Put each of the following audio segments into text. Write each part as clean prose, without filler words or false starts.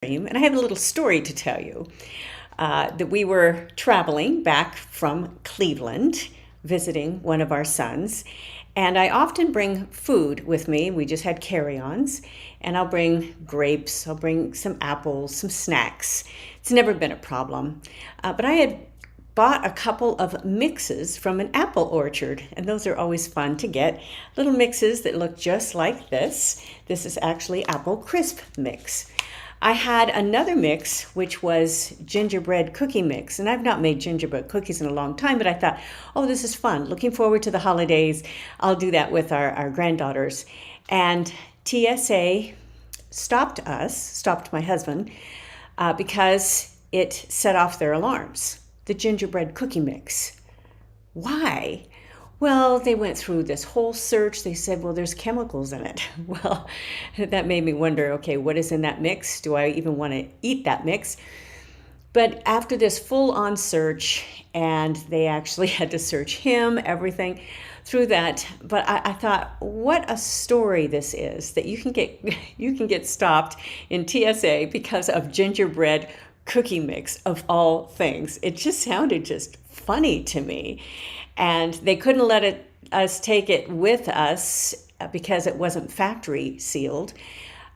And I have a little story to tell you. That we were traveling back from Cleveland, visiting one of our sons, and I often bring food with me. We just had carry-ons, and I'll bring grapes, I'll bring some apples, some snacks. It's never been a problem. But I had bought a couple of mixes from an apple orchard, and those are always fun to get. Little mixes that look just like this. This is actually apple crisp mix. I had another mix, which was gingerbread cookie mix. And I've not made gingerbread cookies in a long time, but I thought, oh, this is fun. Looking forward to the holidays. I'll do that with our granddaughters. And TSA stopped my husband, because it set off their alarms. The gingerbread cookie mix. Why? Well, they went through this whole search. They said, well, there's chemicals in it. Well, that made me wonder, okay, what is in that mix? Do I even want to eat that mix? But after this full-on search, and they actually had to search him, everything through that. But I thought, what a story this is, that you can get stopped in TSA because of gingerbread cookie mix, of all things. It just sounded just funny to me. And they couldn't let us take it with us because it wasn't factory sealed.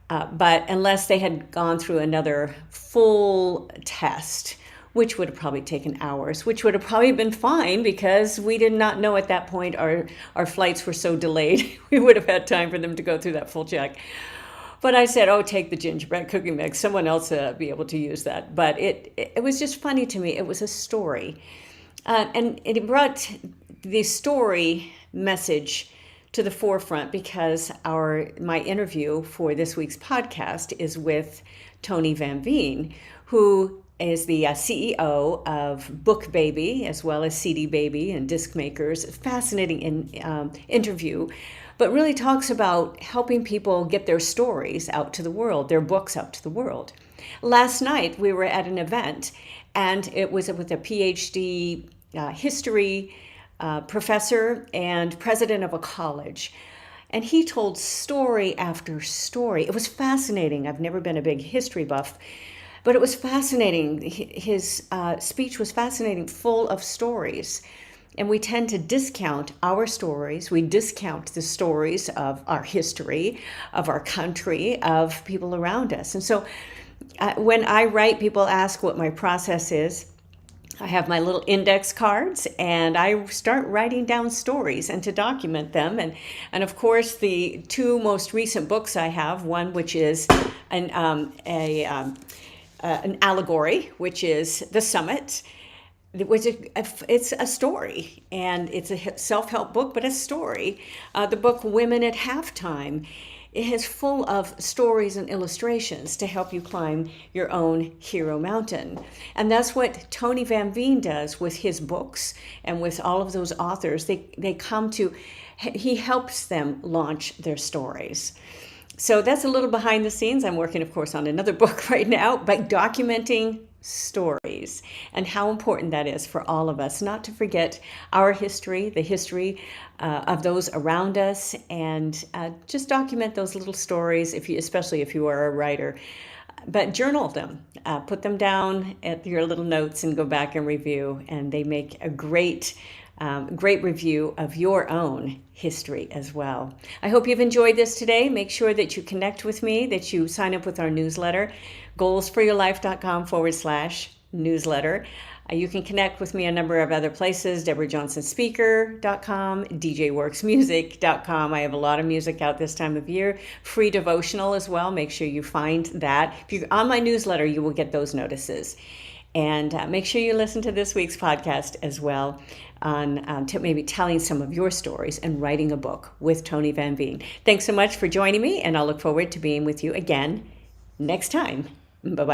But unless they had gone through another full test, which would have probably taken hours, which would have probably been fine because we did not know at that point our flights were so delayed. We would have had time for them to go through that full check. But I said, oh, take the gingerbread cookie mix. Someone else be able to use that. But it was just funny to me. It was a story. And it brought the story message to the forefront because my interview for this week's podcast is with Tony Van Veen, who is the CEO of BookBaby, as well as CD Baby and Disc Makers. Fascinating interview, but really talks about helping people get their stories out to the world, their books out to the world. Last night, we were at an event, and it was with a PhD history professor and president of a college. And he told story after story. It was fascinating. I've never been a big history buff, but it was fascinating. His speech was fascinating, full of stories. And we tend to discount our stories. We discount the stories of our history, of our country, of people around us. And so when I write, people ask what my process is. I have my little index cards, and I start writing down stories and to document them. And of course, the two most recent books I have, one which is an allegory, which is The Summit, which it's a story, and it's a self-help book, but a story. The book Women at Halftime. It is full of stories and illustrations to help you climb your own hero mountain. And that's what Tony Van Veen does with his books and with all of those authors. He helps them launch their stories. So that's a little behind the scenes. I'm working, of course, on another book right now, but documenting stories and how important that is for all of us, not to forget our history, the history of those around us, and just document those little stories, especially if you are a writer. But journal them, put them down at your little notes and go back and review, and they make a great review of your own history as well. I hope you've enjoyed this today. Make sure that you connect with me, that you sign up with our newsletter, goalsforyourlife.com/newsletter. You can connect with me a number of other places, DeborahJohnsonSpeaker.com, DJWorksMusic.com. I have a lot of music out this time of year. Free devotional as well. Make sure you find that. If you're on my newsletter, you will get those notices. And make sure you listen to this week's podcast as well on maybe telling some of your stories and writing a book with Tony Van Veen. Thanks so much for joining me, and I'll look forward to being with you again next time. Bye-bye.